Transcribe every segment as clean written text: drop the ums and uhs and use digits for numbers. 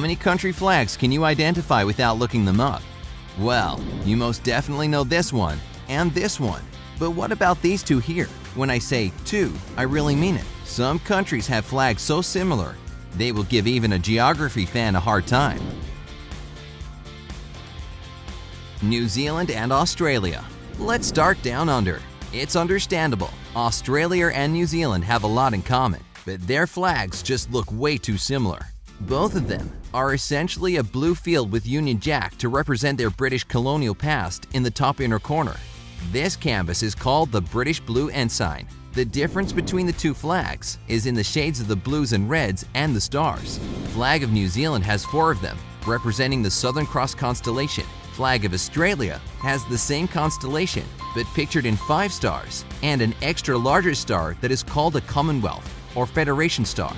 many country flags can you identify without looking them up? Well, you most definitely know this one and this one. But what about these two here? When I say two, I really mean it. Some countries have flags so similar, they will give even a geography fan a hard time. New Zealand and Australia. Let's start down under. It's understandable. Australia and New Zealand have a lot in common, but their flags just look way too similar. Both of them are essentially a blue field with Union Jack to represent their British colonial past in the top inner corner. This canvas is called the British Blue Ensign. The difference between the two flags is in the shades of the blues and reds and the stars. Flag of New Zealand has 4 of them, representing the Southern Cross constellation. Flag of Australia has the same constellation, but pictured in 5 stars, and an extra larger star that is called a Commonwealth or Federation star.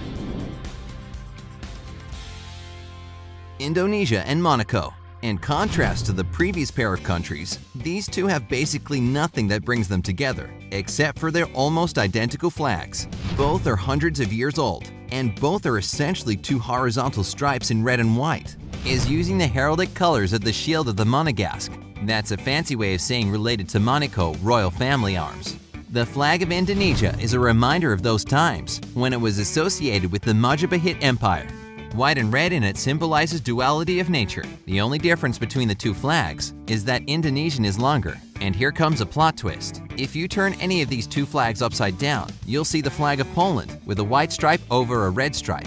Indonesia and Monaco. In contrast to the previous pair of countries, these two have basically nothing that brings them together, except for their almost identical flags. Both are hundreds of years old, and both are essentially 2 horizontal stripes in red and white. Is using the heraldic colors of the shield of the Monegasque. That's a fancy way of saying related to Monaco royal family arms. The flag of Indonesia is a reminder of those times when it was associated with the Majapahit Empire. White and red in it symbolizes duality of nature. The only difference between the two flags is that Indonesian is longer. And here comes a plot twist. If you turn any of these two flags upside down, you'll see the flag of Poland with a white stripe over a red stripe.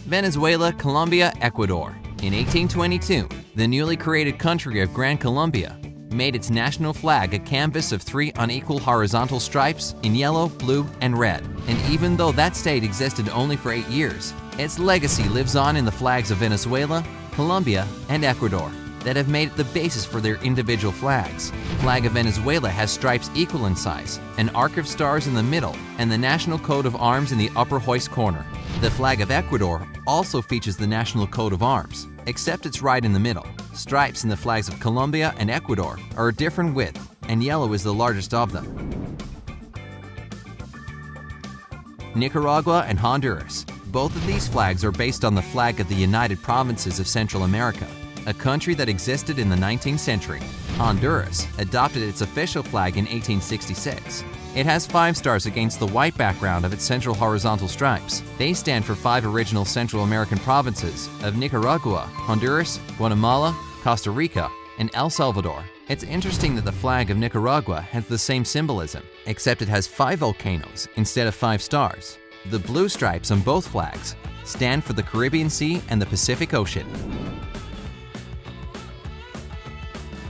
Venezuela, Colombia, Ecuador. In 1822, the newly created country of Gran Colombia made its national flag a canvas of 3 unequal horizontal stripes in yellow, blue, and red. And even though that state existed only for 8 years, its legacy lives on in the flags of Venezuela, Colombia, and Ecuador that have made it the basis for their individual flags. The flag of Venezuela has stripes equal in size, an arc of stars in the middle, and the national coat of arms in the upper hoist corner. The flag of Ecuador also features the national coat of arms, except it's right in the middle. Stripes in the flags of Colombia and Ecuador are a different width, and yellow is the largest of them. Nicaragua and Honduras. Both of these flags are based on the flag of the United Provinces of Central America, a country that existed in the 19th century. Honduras adopted its official flag in 1866. It has 5 stars against the white background of its central horizontal stripes. They stand for 5 original Central American provinces of Nicaragua, Honduras, Guatemala, Costa Rica, and El Salvador. It's interesting that the flag of Nicaragua has the same symbolism, except it has 5 volcanoes instead of 5 stars. The blue stripes on both flags stand for the Caribbean Sea and the Pacific Ocean.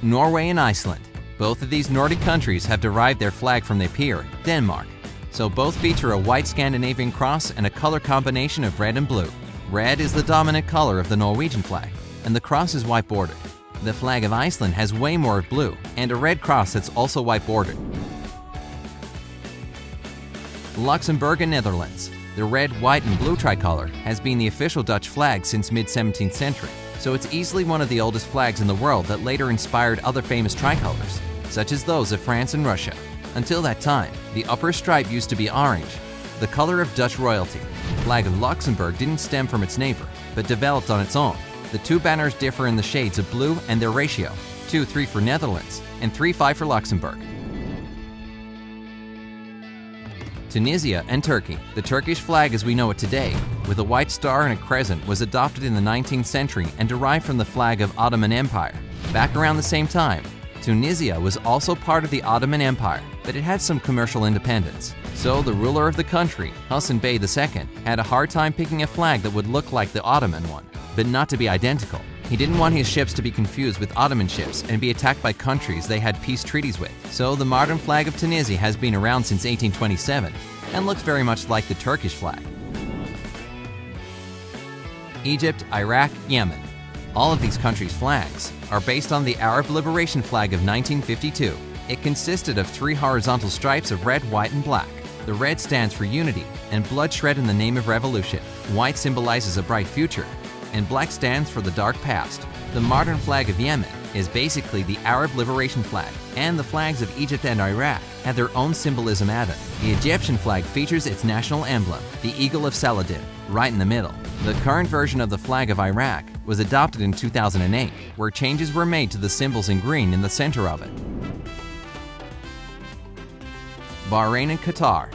Norway and Iceland. Both of these Nordic countries have derived their flag from their peer, Denmark. So both feature a white Scandinavian cross and a color combination of red and blue. Red is the dominant color of the Norwegian flag, and the cross is white bordered. The flag of Iceland has way more of blue, and a red cross that's also white bordered. Luxembourg and Netherlands. The red, white, and blue tricolor has been the official Dutch flag since mid-17th century. So it's easily one of the oldest flags in the world that later inspired other famous tricolors, such as those of France and Russia. Until that time, the upper stripe used to be orange, the color of Dutch royalty. The flag of Luxembourg didn't stem from its neighbor, but developed on its own. The two banners differ in the shades of blue and their ratio, 2-3 for Netherlands and 3-5 for Luxembourg. Tunisia and Turkey. The Turkish flag as we know it today, with a white star and a crescent, was adopted in the 19th century and derived from the flag of Ottoman Empire. Back around the same time, Tunisia was also part of the Ottoman Empire, but it had some commercial independence. So the ruler of the country, Hassan Bey II, had a hard time picking a flag that would look like the Ottoman one, but not to be identical. He didn't want his ships to be confused with Ottoman ships and be attacked by countries they had peace treaties with. So the modern flag of Tunisia has been around since 1827 and looks very much like the Turkish flag. Egypt, Iraq, Yemen. All of these countries' flags are based on the Arab Liberation Flag of 1952. It consisted of 3 horizontal stripes of red, white, and black. The red stands for unity and bloodshed in the name of revolution. White symbolizes a bright future, and black stands for the dark past. The modern flag of Yemen is basically the Arab Liberation Flag, and the flags of Egypt and Iraq have their own symbolism added. The Egyptian flag features its national emblem, the Eagle of Saladin. right in the middle. The current version of the flag of Iraq was adopted in 2008, where changes were made to the symbols in green in the center of it. Bahrain and Qatar.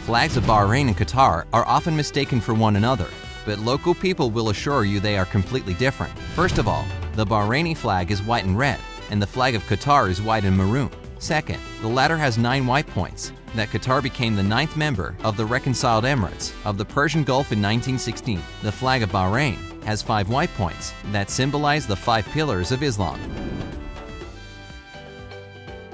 Flags of Bahrain and Qatar are often mistaken for one another, but local people will assure you they are completely different. First of all, the Bahraini flag is white and red, and the flag of Qatar is white and maroon. Second, the latter has 9 white points, that Qatar became the 9th member of the Reconciled Emirates of the Persian Gulf in 1916. The flag of Bahrain has 5 white points that symbolize the 5 pillars of Islam.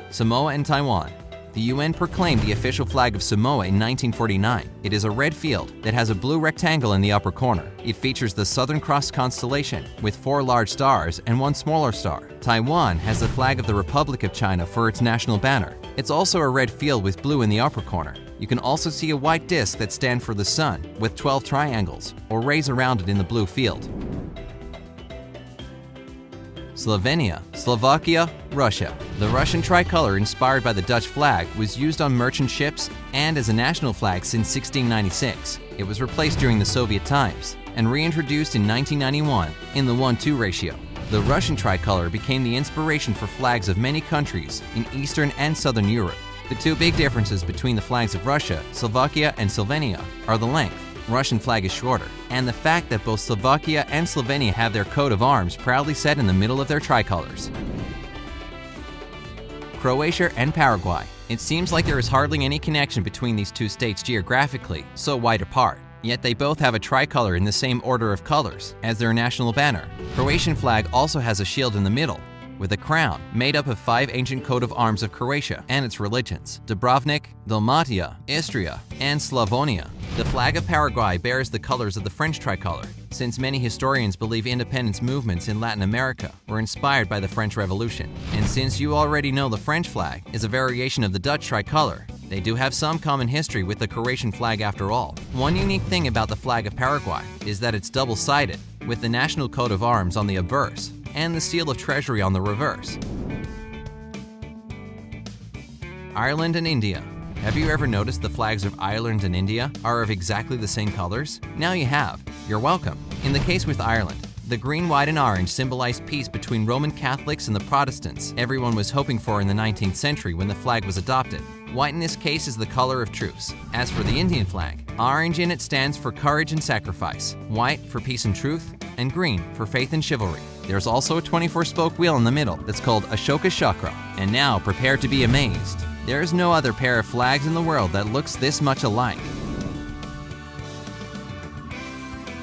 Samoa and Taiwan. The UN proclaimed the official flag of Samoa in 1949. It is a red field that has a blue rectangle in the upper corner. It features the Southern Cross constellation with 4 large stars and 1 smaller star. Taiwan has the flag of the Republic of China for its national banner. It's also a red field with blue in the upper corner. You can also see a white disc that stands for the sun with 12 triangles or rays around it in the blue field. Slovenia, Slovakia, Russia. The Russian tricolor, inspired by the Dutch flag, was used on merchant ships and as a national flag since 1696. It was replaced during the Soviet times and reintroduced in 1991 in the 1:2 ratio. The Russian tricolor became the inspiration for flags of many countries in Eastern and Southern Europe. The 2 big differences between the flags of Russia, Slovakia, and Slovenia are the length. Russian flag is shorter, and the fact that both Slovakia and Slovenia have their coat of arms proudly set in the middle of their tricolors. Croatia and Paraguay. It seems like there is hardly any connection between these 2 states geographically, so wide apart. Yet they both have a tricolor in the same order of colors as their national banner. Croatian flag also has a shield in the middle, with a crown made up of 5 ancient coat of arms of Croatia and its religions: Dubrovnik, Dalmatia, Istria, and Slavonia. The flag of Paraguay bears the colors of the French tricolor, since many historians believe independence movements in Latin America were inspired by the French Revolution. And since you already know the French flag is a variation of the Dutch tricolor, they do have some common history with the Croatian flag after all. One unique thing about the flag of Paraguay is that it's double-sided, with the national coat of arms on the obverse and the seal of treasury on the reverse. Ireland and India. Have you ever noticed the flags of Ireland and India are of exactly the same colors? Now you have. You're welcome. In the case with Ireland, the green, white, and orange symbolize peace between Roman Catholics and the Protestants everyone was hoping for in the 19th century when the flag was adopted. White in this case is the color of truce. As for the Indian flag, orange in it stands for courage and sacrifice, white for peace and truth, and green for faith and chivalry. There's also a 24-spoke wheel in the middle that's called Ashoka Chakra. And now prepare to be amazed. There is no other pair of flags in the world that looks this much alike.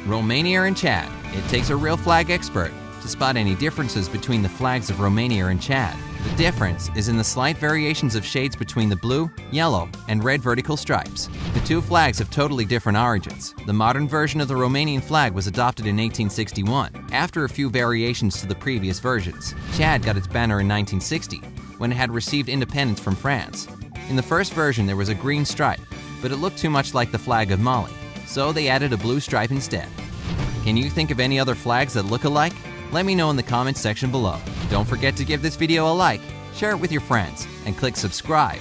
Romania and Chad. It takes a real flag expert to spot any differences between the flags of Romania and Chad. The difference is in the slight variations of shades between the blue, yellow, and red vertical stripes. The 2 flags have totally different origins. The modern version of the Romanian flag was adopted in 1861, after a few variations to the previous versions. Chad got its banner in 1960, when it had received independence from France. In the first version there was a green stripe, but it looked too much like the flag of Mali, so they added a blue stripe instead. Can you think of any other flags that look alike? Let me know in the comments section below. Don't forget to give this video a like, share it with your friends, and click subscribe